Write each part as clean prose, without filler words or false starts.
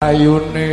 ayune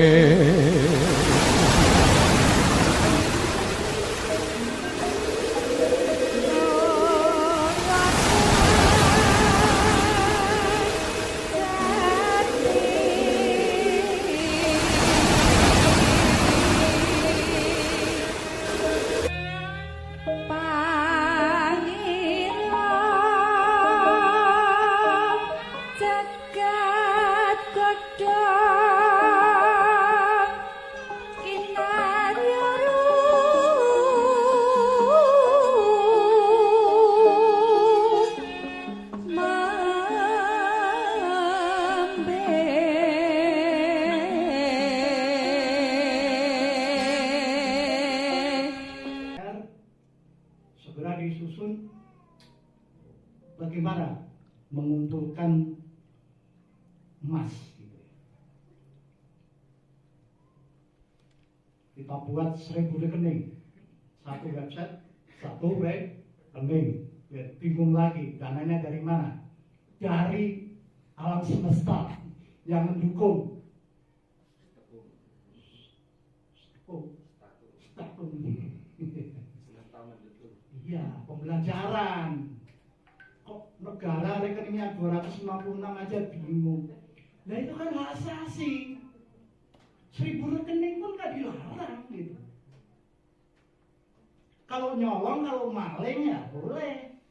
segera disusun bagaimana mengumpulkan emas gitu ya. Kita buat 1000 rekening, satu website, satu rekening. Ya, bingung lagi dananya dari mana? Dari alam semesta yang mendukung. Iya, pembelajaran. Kok negara rekeningnya 256 aja bingung. Nah itu kan hak asasi. 1000 rekening pun gak dilarang gitu. Kalau nyolong, kalau maling ya boleh.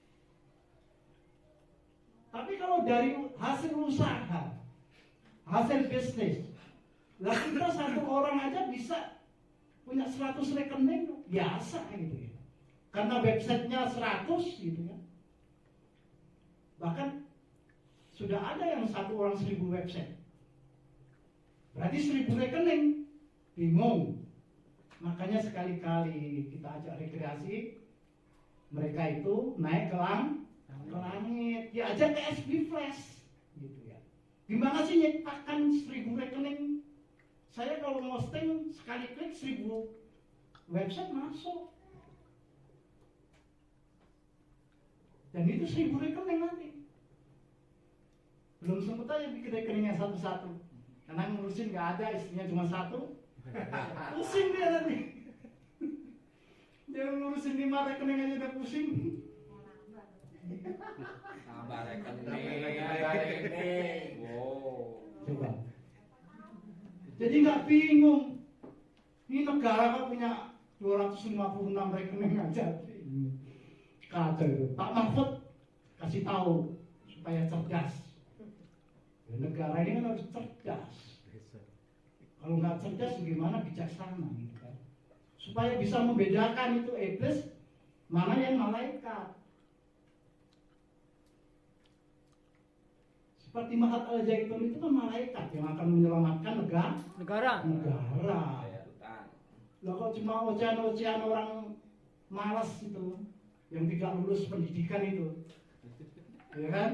Tapi kalau dari hasil usaha, hasil bisnis, lah kita satu orang aja bisa punya 100 rekening biasa gitu ya. Karena websitenya 100 gitu ya. Bahkan sudah ada yang satu orang 1000 website. Berarti 1000 rekening. Bingung. Makanya sekali-kali kita ajak rekreasi, mereka itu naik ke langit. Diajak ke SB Flash gitu ya. Gimana sih nyiptakan 1000 rekening? Saya kalau posting sekali klik 1000 website masuk. Dan itu 1000 rekening nanti. Belum sempat aja bikin rekeningnya satu-satu. Karena ngurusin gak ada, istrinya cuma satu. Pusing dia nanti. Dia ngurusin 5 rekening aja udah pusing. Tambah rekening. Wow. Coba. Jadi gak bingung. Ini negara kok punya 256 rekening aja. Kacau itu. Pak Mahfud kasih tahu supaya cerdas. Ya, negara ini kan harus cerdas. Kalau nggak cerdas gimana bijaksana gitu kan? Supaya bisa membedakan itu iblis mana yang malaikat. Seperti Mahat Al-Zaitun itu kan malaikat yang akan menyelamatkan negara. Lah kok cuma ocehan-ocehan orang malas itu, yang tidak lulus pendidikan itu, ya kan?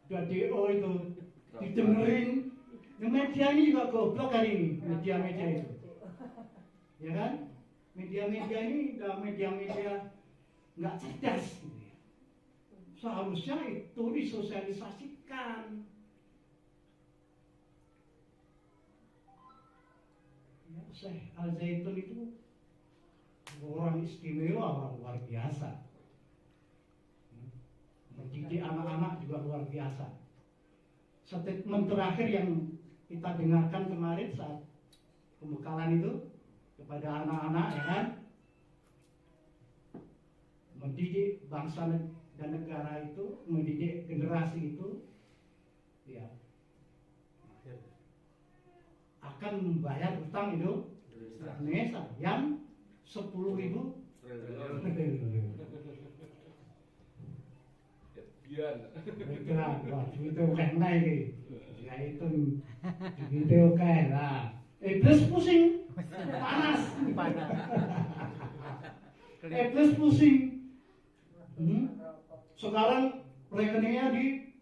Udah DO itu didengerin. Yang media ini juga goblok hari ini, media-media itu, ya kan? Media-media ini udah media-media nggak cerdas. Gitu ya. Seharusnya itu disosialisasikan. Ya, Syekh Al-Zaitun itu orang istimewa, orang luar biasa. Mendidik anak-anak juga luar biasa. Statement terakhir yang kita dengarkan kemarin saat pembekalan itu kepada anak-anak, ya kan? Mendidik bangsa dan negara itu, mendidik generasi itu, ya, akan membayar utang Indonesia yang 10.000 triliun. Wah, duitnya oke naik ya itu duitnya oke lah. Iblis pusing, panas. Iblis pusing. Sekarang rekeningnya di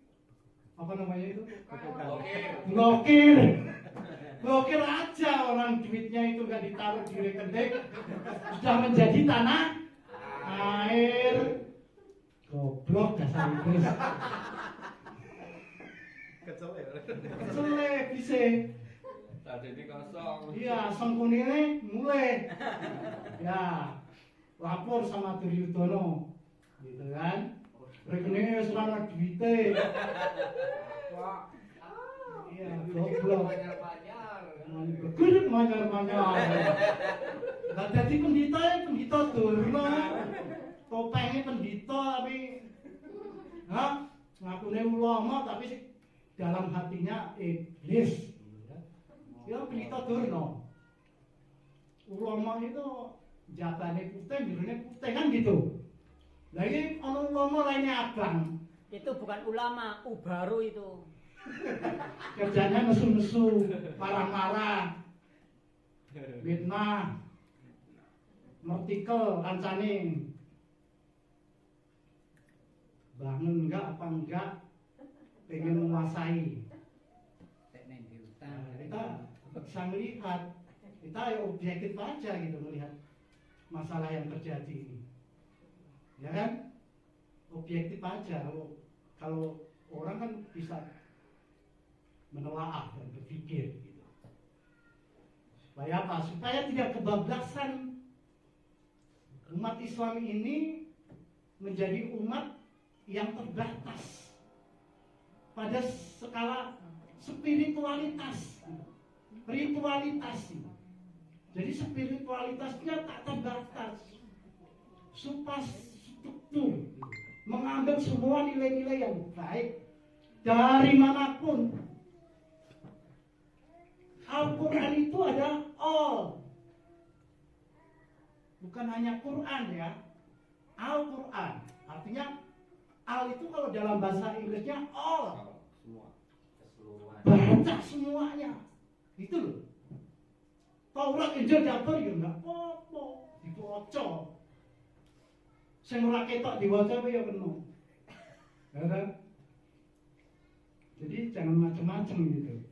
apa namanya itu? Blokir aja, orang duitnya itu nggak ditaruh di rekening, sudah menjadi tanah air. Goblok dasar iblis. Kecelek bisa. Jadi kosong. Iya, sengkunine mulai. Ya, lapor sama Duryudono, gitu kan? Rekeningnya selama duite. Wah. Iya, goblok. Banyak-banyak. Gede manyar-manyar. Lah dadi pendhita Durna. Topengnya pendhita tapi ngakune ulama tapi dalam hatinya iblis. Ya pendhita Durna. Ulama itu jatahnya putih, birunya putih kan gitu. Lah ini ana ulama lainnya abang. Itu bukan ulama, ubaru itu. Kerjanya nesu-nesu, marah-marah, fitnah, mertikel, kancane. Bangun enggak apa enggak, pengen menguasai. Nah, kita bisa melihat, kita ya objektif aja gitu melihat masalah yang terjadi ini. Ya kan? Objektif aja. Kalau orang kan bisa menelaah dan berpikir gitu. Supaya apa? Supaya tidak kebablasan. Umat Islam ini menjadi umat yang terbatas pada skala spiritualitas, ritualitas. Jadi spiritualitasnya tak terbatas, struktur, mengambil semua nilai-nilai yang baik dari manapun. Al-Quran itu ada all, bukan hanya Quran ya. Al-Quran artinya al itu kalau dalam bahasa Inggrisnya all, Semua. Keseluruhan. baca semuanya. Itu loh. Taurat, Injil, Zabur ya enggak apa-apa, dibaca. Sing ora ketok diwaca ya penuh. Ya kan? Jadi jangan macam-macam gitu.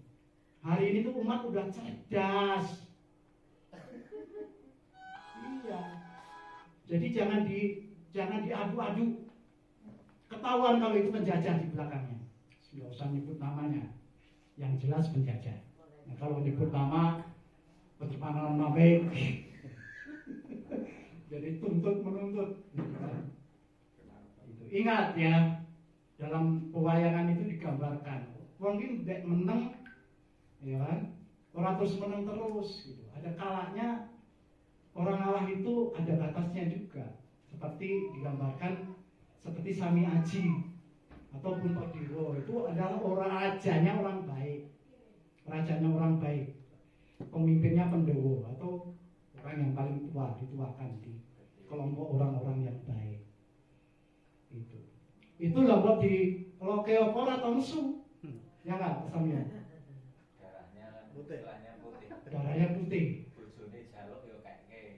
Hari ini tuh umat udah cerdas. Iya. Jadi jangan diadu-adu. Ketahuan kalau itu penjajah di belakangnya. Tidak usah nyebut namanya. Yang jelas penjajah. Nah, kalau nyebut nama pencemaran nama baik. Jadi tuntut menuntut. Itu. Ingat ya, dalam pewayangan itu digambarkan. Wong ini tidak menang, ya kan? Orang terus menang terus. Gitu. Ada kalanya orang Allah itu ada batasnya juga. Seperti digambarkan seperti Sami Aji ataupun Pak Dewa itu adalah rajanya orang baik, pemimpinnya pendowo atau orang yang paling tua dituakan di kelompok orang-orang yang baik. Itulah buat di lokeopor atau musuh, ya nggak Samia? Darahnya putih.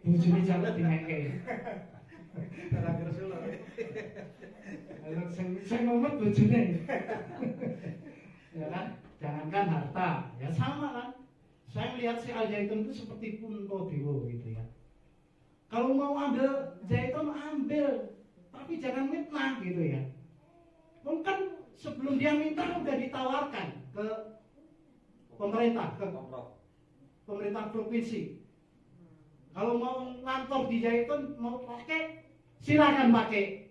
Bojone jaluk dineke. Darah Rasul. Sing ngomet bojone. Ya kan? Jangankan harta, ya sama kan? Saya melihat si Al-Zaitun itu seperti Puntadewa gitu ya. Kalau mau ambil zaitun ambil, tapi jangan mitnah gitu ya. Mungkin sebelum dia minta udah ditawarkan ke pemerintah, ke pemerintah provinsi. Kalau mau ngantor di Zaitun mau pakai, silakan pakai.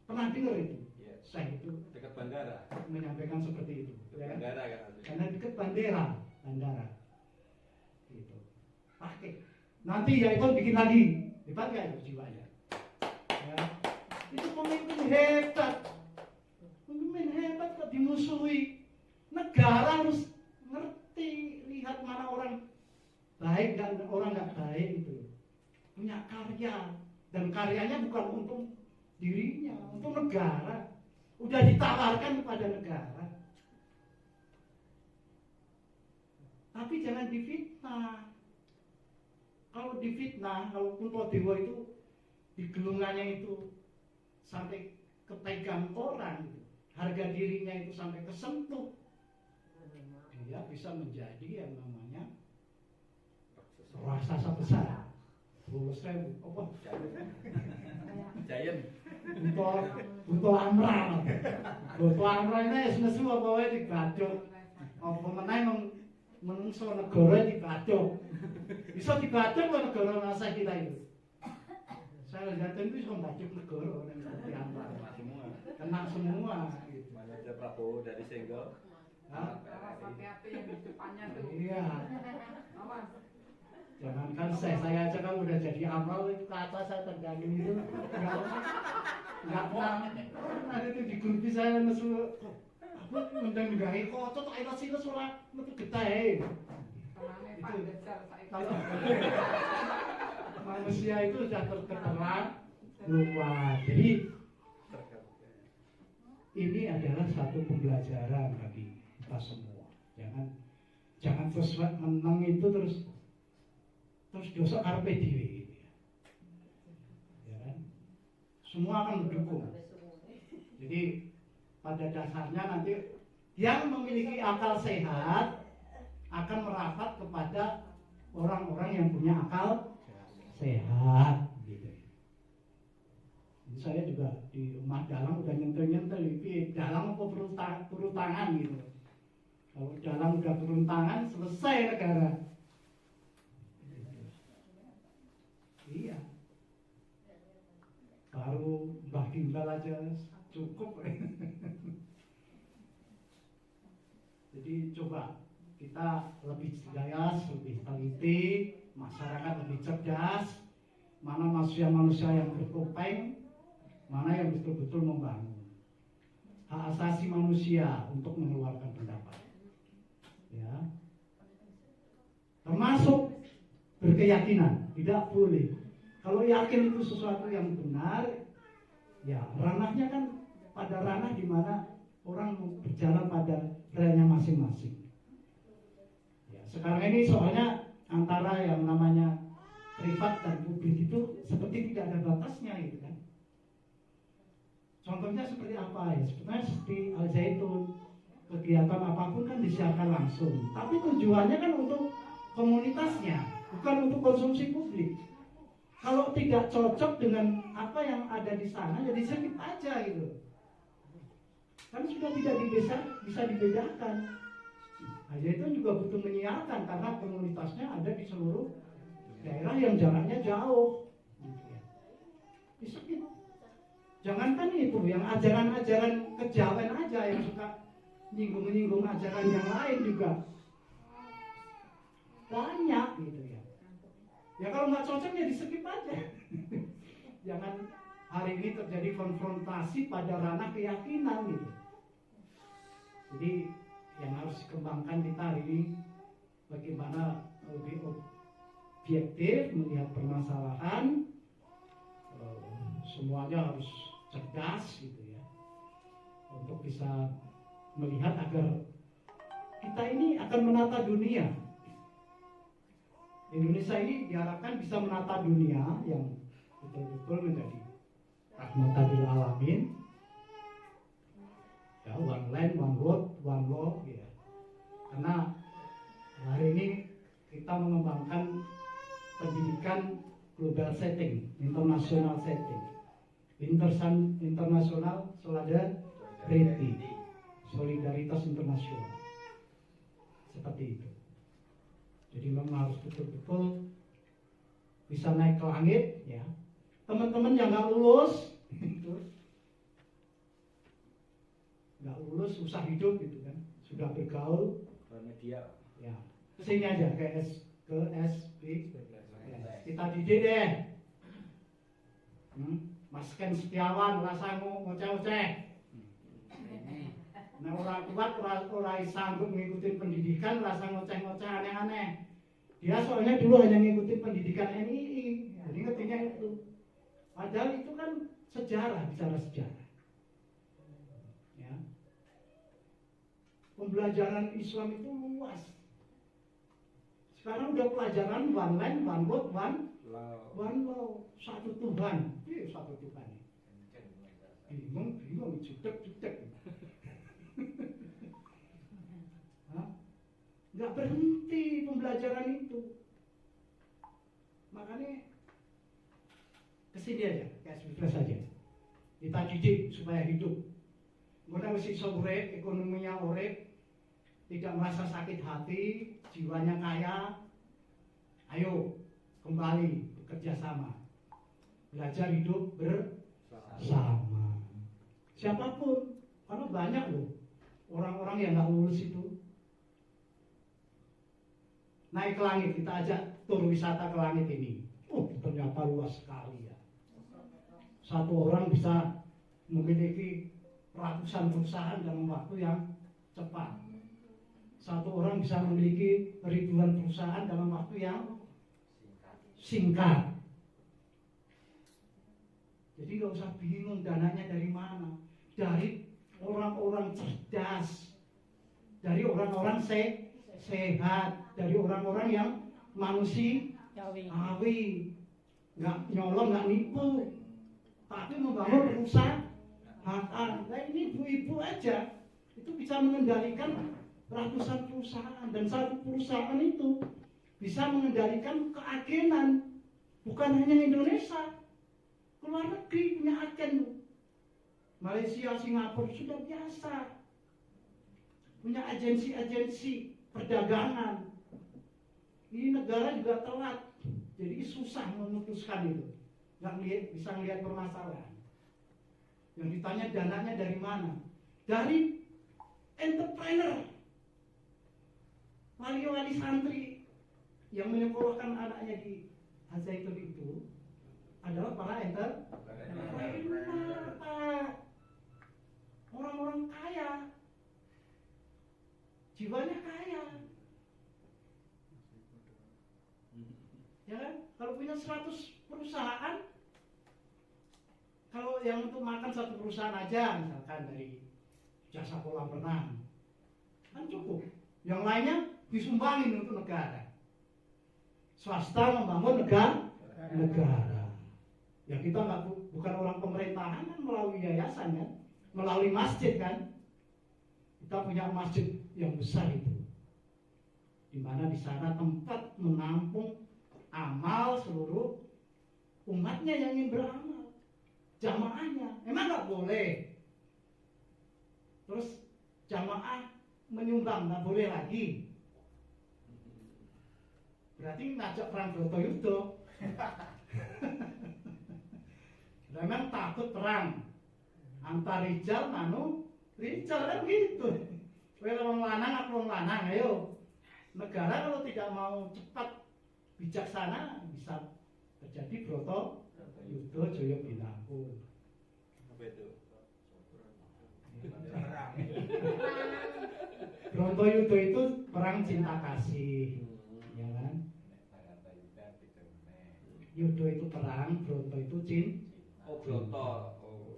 Pernah dengar itu? Iya. Saya itu Dekat bandara. menyampaikan seperti itu. Ya kan? Bandara kan. Karena dekat bandara. Gitu. Pakai. Nanti Zaitun bikin lagi, dipakai itu jiwanya. Ya. Itu pemimpin hebat. Pemimpin hebat kok dimusuhi. Negara harus ngerti, lihat mana orang baik dan orang nggak baik itu. Punya karya, dan karyanya bukan untuk dirinya, untuk negara. Udah ditawarkan kepada negara. Tapi jangan difitnah. Kalau difitnah, kalau Puntadewa itu digelungannya itu sampai kepegang orang, harga dirinya itu sampai kesentuh, dia bisa menjadi yang namanya raksasa besar. Lulus saya apa? Giant. Butuh Amran. Butuh Amran ini nesu apa wae dibadut. Apa meneh menungso negara dibadok. Bisa dibadok kok negara masa kita itu. Saya lihat itu bisa membadok negara seperti apa. Kena semua. Gitu. Mana ada Prabowo dari single. Hah? Hati-hati yang di depannya tuh. Iya. Awas. Jangankan saya aja kan udah jadi amal itu ke atas saya terganggu itu. Nggak pernah. Ada itu di grup saya nesu. Undang gawe kocok tak ilas ilas ora metu getah. Tenane Pak Dajjal saiki. Kalau manusia itu sudah terterang luas. Jadi ini adalah satu pembelajaran bagi kita semua. Jangan terus menang itu terus dosa karpe dhewe gitu ya. Ya kan? Semua akan mendukung. Jadi pada dasarnya nanti yang memiliki akal sehat akan merapat kepada orang-orang yang punya akal sehat gitu. Jadi saya juga di rumah dalang udah nyentuh-nyentuh dalang apa turun tangan gitu. Kalau dalang udah turun tangan selesai negara. Iya. Baru Mbah Gimbal aja cukup. Jadi coba kita lebih cerdas, lebih teliti, masyarakat lebih cerdas, mana manusia-manusia yang bertopeng, mana yang betul-betul membangun. Hak asasi manusia untuk mengeluarkan pendapat. Ya. Termasuk berkeyakinan, tidak boleh. Kalau yakin itu sesuatu yang benar, ya ranahnya kan pada ranah di mana orang berjalan pada ranahnya masing-masing. Ya, sekarang ini soalnya antara yang namanya privat dan publik itu seperti tidak ada batasnya gitu kan. Contohnya seperti apa ya? Sebenarnya seperti Al Zaitun, kegiatan apapun kan disiarkan langsung. Tapi tujuannya kan untuk komunitasnya, bukan untuk konsumsi publik. Kalau tidak cocok dengan apa yang ada di sana, ya di-skip aja gitu. Kan sudah tidak bisa dibedakan. Aja itu juga butuh menyiarkan karena komunitasnya ada di seluruh daerah yang jaraknya jauh. Di-skip. Jangankan itu, yang ajaran-ajaran kejawen aja yang suka nyinggung-nyinggung ajaran yang lain juga banyak gitu ya. Ya kalau nggak cocok ya di-skip aja. Jangan hari ini terjadi konfrontasi pada ranah keyakinan gitu. Jadi yang harus dikembangkan kita hari ini bagaimana lebih objektif melihat permasalahan, semuanya harus cerdas gitu ya, untuk bisa melihat agar kita ini akan menata dunia. Indonesia ini diharapkan bisa menata dunia yang betul-betul menjadi rahmatan lil alamin. Ya, one land, one road, one law ya. Karena hari ini kita mengembangkan pendidikan global setting, international setting. Internasional solidarity, solidaritas internasional. Seperti itu. Jadi memang harus betul-betul bisa naik ke langit ya. Teman-teman yang nggak lulus nggak lulus susah hidup gitu kan, sudah bergaul Media ya kesini aja ke SB kita didik deh. Mas Ken Setiawan rasa ngoceh-ngoceh. Nah orang kuat orang sanggup mengikuti pendidikan rasa ngoceh-ngoceh aneh-aneh. Dia soalnya dulu hanya mengikuti pendidikan NII, jadi ngertinya itu. Padahal itu kan sejarah, bicara sejarah. Ya. Pembelajaran Islam itu luas. Sekarang udah pelajaran one land, one word, one law, satu Tuhan. Satu Tuhan. Bingung, jutek. Nggak berhenti pembelajaran itu. Makanya kesini aja, kayak SB saja. Kita didik supaya hidup. Kemudian mesti urip, ekonominya urip. tidak merasa sakit hati, jiwanya kaya, ayo kembali bekerja sama, belajar hidup bersama. Siapapun, karena banyak loh orang-orang yang nggak lulus itu. Naik ke langit, kita ajak tur wisata ke langit ini. Ternyata luas sekali ya. Satu orang bisa memiliki ratusan perusahaan dalam waktu yang cepat. Satu orang bisa memiliki ribuan perusahaan dalam waktu yang singkat. Jadi nggak usah bingung dananya dari mana. Dari orang-orang cerdas, dari orang-orang sehat, dari orang-orang yang manusiawi, nggak nyolong, nggak nipu, tapi membangun perusahaan. Nah ini ibu-ibu aja itu bisa mengendalikan ratusan perusahaan, dan satu perusahaan itu bisa mengendalikan keagenan, bukan hanya Indonesia, keluar negeri punya agen. Malaysia, Singapura sudah biasa punya agensi-agensi perdagangan. Ini negara juga telat, jadi susah memutuskan itu, nggak bisa melihat permasalahan. Yang ditanya dananya dari mana? Dari entrepreneur, wali-wali santri yang menyekolahkan anaknya di Al-Zaitun itu adalah para entrepreneur, orang-orang kaya, jiwanya kaya. Ya kan? Kalau punya 100 perusahaan, kalau yang untuk makan satu perusahaan aja, misalkan dari jasa kolam renang, kan cukup. Yang lainnya disumbangin untuk negara. Swasta membangun negara. Ya kita bukan orang pemerintahan kan, melalui yayasan kan, melalui masjid kan. Kita punya masjid yang besar itu, di mana di sana tempat menampung amal seluruh umatnya yang ingin beramal, jamaahnya. Memang nggak boleh. Terus jamaah menyumbang nggak boleh lagi. Berarti ngajak perang Bratayuda. Memang takut perang antar rijal manu rijal kan gitu. Kowe wong lanang aku wong lanang, ayo. Negara kalau tidak mau cepat bijaksana bisa terjadi Bratayuda Jaya Binangun. Apa itu? Bratayuda itu perang cinta kasih, ya kan? Yuda itu perang, Broto itu cinta. Oh, Broto. Oh.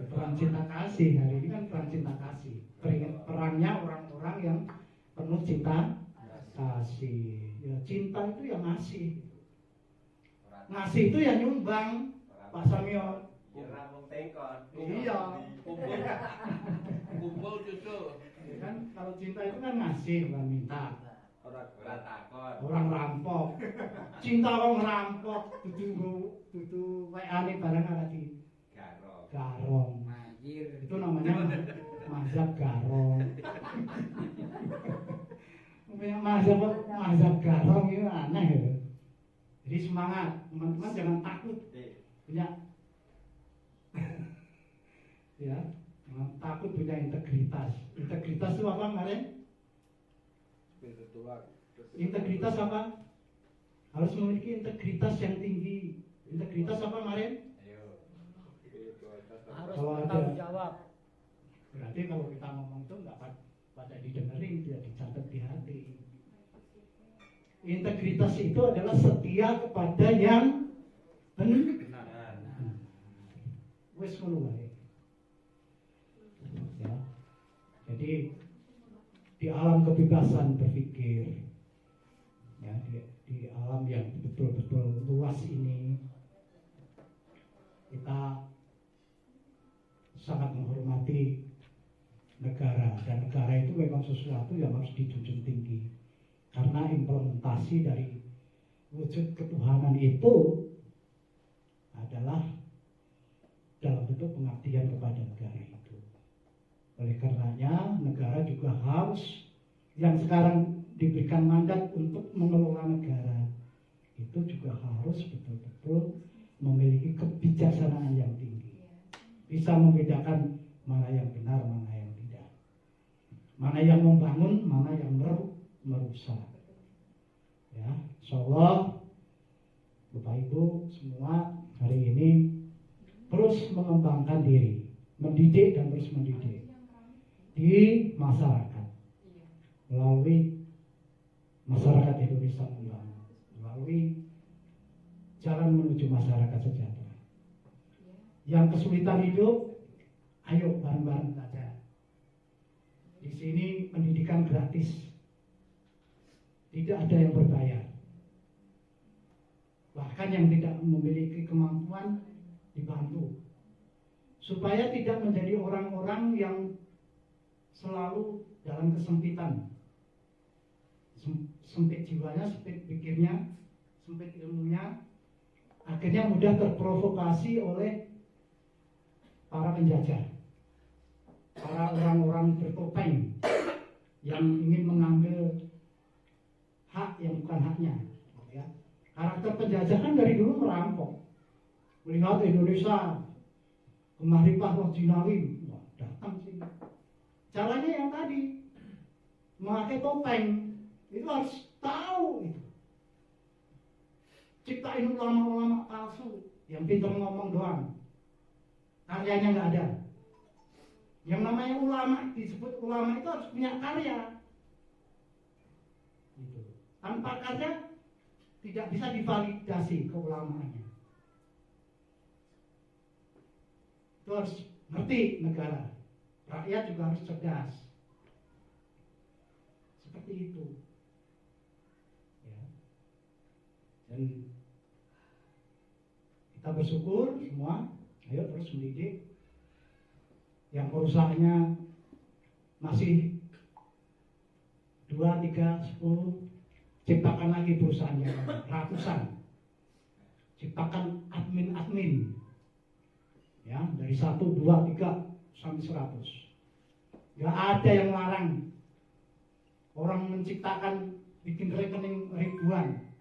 Perang cinta kasih, hari ini kan perang cinta kasih. Perangnya orang-orang yang penuh cinta kasih. Ya, cinta itu yang ngasih. Ngasih itu yang nyumbang. Pak Samio. Iya. Kumpul cucu. Ya kan kalau cinta itu kan ngasih, bukan minta. Orang rampok. Cinta orang rampok, dudu WA-ne barang ada di garong. Itu namanya mazhab garong. Mazhab garong itu aneh ya. Jadi semangat, teman-teman jangan takut. Punya ya, jangan takut punya integritas. Integritas itu apa kemarin? Integritas apa? Harus memiliki integritas yang tinggi. Integritas apa kemarin? Harus Kalau bertanggung ada- jawab. Berarti kalau kita ngomong itu nggak pada didengerin, tidak dicatat di hati. Integritas itu adalah setia kepada yang benar. Wes ngono wae. Ya. Jadi di alam kebebasan berpikir, ya, di alam yang betul-betul luas ini, kita sangat menghormati negara, dan negara itu memang sesuatu yang harus dijunjung tinggi, karena implementasi dari wujud ketuhanan itu adalah dalam bentuk pengabdian kepada negara itu. Oleh karenanya negara juga harus, yang sekarang diberikan mandat untuk mengelola negara, itu juga harus betul-betul memiliki kebijaksanaan yang tinggi, bisa membedakan mana yang benar, mana yang tidak, mana yang membangun, mana yang merusak. Ya, insyaallah Bapak Ibu semua hari ini terus mengembangkan diri, mendidik dan terus mendidik di masyarakat melalui masyarakat Indonesia Mulia, melalui jalan menuju masyarakat sejahtera. Yang kesulitan hidup, ayo bareng-bareng saja. Di sini pendidikan gratis, tidak ada yang berbayar. Bahkan yang tidak memiliki kemampuan dibantu, supaya tidak menjadi orang-orang yang selalu dalam kesempitan, sempit jiwanya, sempit pikirnya, sempit ilmunya, akhirnya mudah terprovokasi oleh para penjajah, para orang-orang bertopeng yang ingin mengambil hak yang bukan haknya. Ya. Karakter penjajah kan dari dulu merampok. Melihat Indonesia kemaripah roh jinawi, wah, datang sini. Caranya yang tadi, memakai topeng, itu harus tahu itu. Ciptain ulama-ulama palsu yang pintar ngomong doang, karyanya nggak ada. Yang namanya ulama, disebut ulama itu harus punya karya. Gitu. Tanpa karya tidak bisa divalidasi keulamaannya. Itu harus ngerti negara. Rakyat juga harus cerdas. Seperti itu. Ya. Dan kita bersyukur semua, ayo terus mendidik. Yang perusahaannya masih 2, 3, 10, ciptakan lagi perusahaannya ratusan. Ciptakan admin-admin. Ya, dari 1, 2, 3 sampai 100. Gak ada yang larang orang menciptakan bikin rekening ribuan.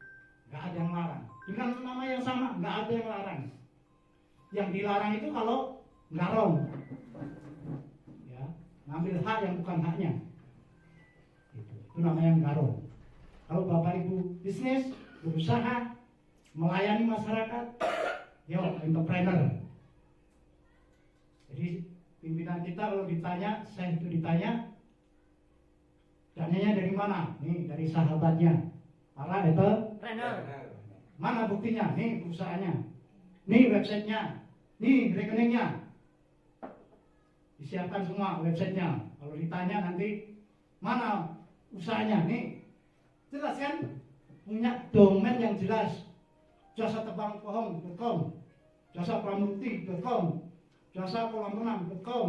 Gak ada yang larang. Dengan nama yang sama, gak ada yang larang. Yang dilarang itu kalau ngarong, ya, ngambil hak yang bukan haknya. Itu namanya ngarong. Kalau Bapak Ibu bisnis, berusaha, melayani masyarakat, yo entrepreneur. Jadi pimpinan kita kalau ditanya, saya itu ditanya, dananya dari mana? Nih dari sahabatnya, para entrepreneur. Mana buktinya? Nih perusahaannya, nih websitenya, nih rekeningnya. Disiapkan semua websitenya. Kalau ditanya nanti mana usahanya? Nih jelas kan? Punya domain yang jelas. jasatebangpohong.com, jasapramukti.com, jasapolamerenang.com,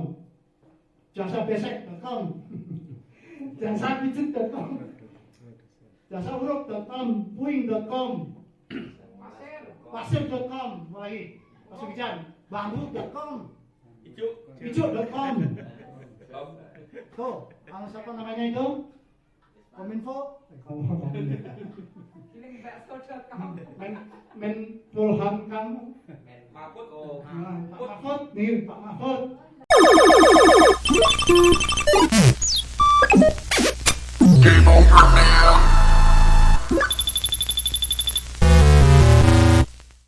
jasabesek.com, jasapijit.com, jasahuruf.com, puing.com, pasir.com, mulai pasir hujan, bambu.com, ijuk.com. Tuh, siapa namanya itu? Kominfo? Menpolham kamu? Mahfud. Pak Mahfud, nih Pak Mahfud. Game over now.